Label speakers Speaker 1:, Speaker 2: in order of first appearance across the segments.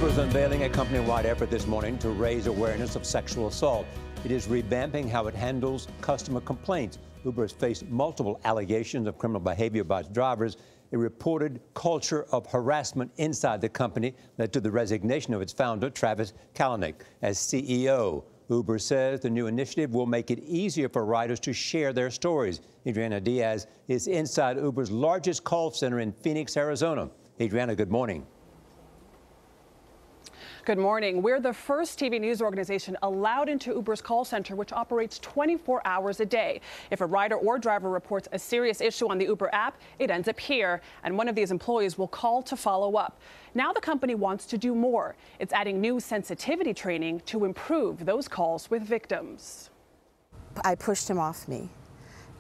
Speaker 1: Uber is unveiling a company-wide effort this morning to raise awareness of sexual assault. It is revamping how it handles customer complaints. Uber has faced multiple allegations of criminal behavior by its drivers. A reported culture of harassment inside the company led to the resignation of its founder, Travis Kalanick, as CEO. Uber says the new initiative will make it easier for riders to share their stories. Adriana Diaz is inside Uber's largest call center in Phoenix, Arizona. Adriana, good morning.
Speaker 2: Good morning. We're the first TV news organization allowed into Uber's call center, which operates 24 hours a day. If a rider or driver reports a serious issue on the Uber app, it ends up here, and one of these employees will call to follow up. Now the company wants to do more. It's adding new sensitivity training to improve those calls with victims.
Speaker 3: I pushed him off me.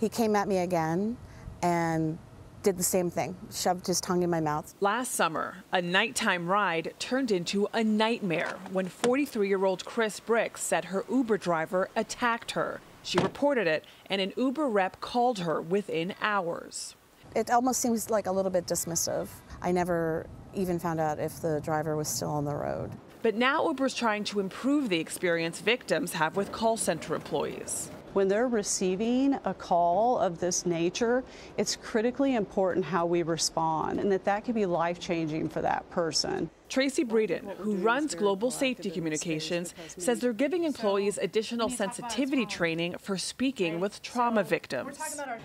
Speaker 3: He came at me again and did the same thing, shoved his tongue in my mouth.
Speaker 4: Last summer, a nighttime ride turned into a nightmare when 43-year-old Chris Bricks said her Uber driver attacked her. She reported it, and an Uber rep called her within hours.
Speaker 3: It almost seems like a little bit dismissive. I never even found out if the driver was still on the road.
Speaker 4: But now Uber's trying to improve the experience victims have with call center employees.
Speaker 5: When they're receiving a call of this nature, it's critically important how we respond, and that could be life-changing for that person.
Speaker 4: Tracy Breeden, who runs Global Safety Communications, says they're giving employees additional sensitivity training for speaking with trauma victims.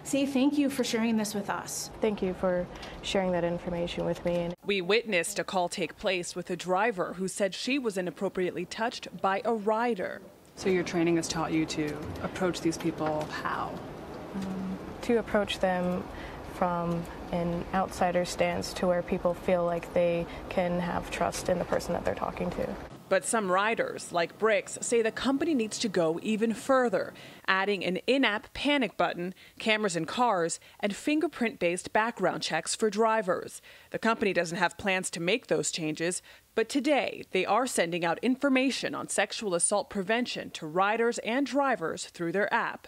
Speaker 6: Say thank you for sharing this with us.
Speaker 7: Thank you for sharing that information with me.
Speaker 4: We witnessed a call take place with a driver who said she was inappropriately touched by a rider.
Speaker 2: So your training has taught you to approach these people how?
Speaker 7: To approach them from an outsider stance to where people feel like they can have trust in the person that they're talking to.
Speaker 4: But some riders, like Bricks, say the company needs to go even further, adding an in-app panic button, cameras in cars, and fingerprint-based background checks for drivers. The company doesn't have plans to make those changes, but today they are sending out information on sexual assault prevention to riders and drivers through their app.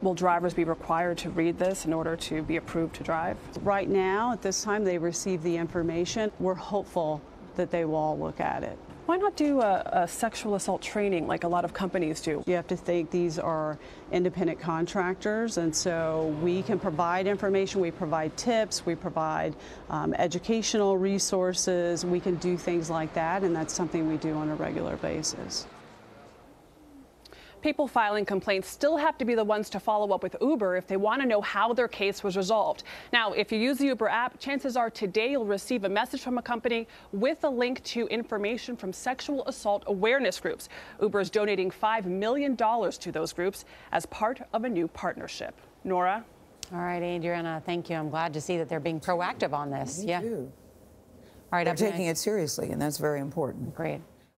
Speaker 2: Will drivers be required to read this in order to be approved to drive?
Speaker 5: Right now, at this time, they receive the information. We're hopeful that they will all look at it.
Speaker 2: Why not do a sexual assault training like a lot of companies do?
Speaker 5: You have to think these are independent contractors, and so we can provide information, we provide tips, we provide educational resources, we can do things like that, and that's something we do on a regular basis.
Speaker 2: People filing complaints still have to be the ones to follow up with Uber if they want to know how their case was resolved. Now, if you use the Uber app, chances are today you'll receive a message from a company with a link to information from sexual assault awareness groups. Uber is donating $5 million to those groups as part of a new partnership. Norah?
Speaker 8: All right, Adriana, thank you. I'm glad to see that they're being proactive on this.
Speaker 9: Me too.
Speaker 8: All right,
Speaker 9: they're taking it seriously, and that's very important.
Speaker 8: Great.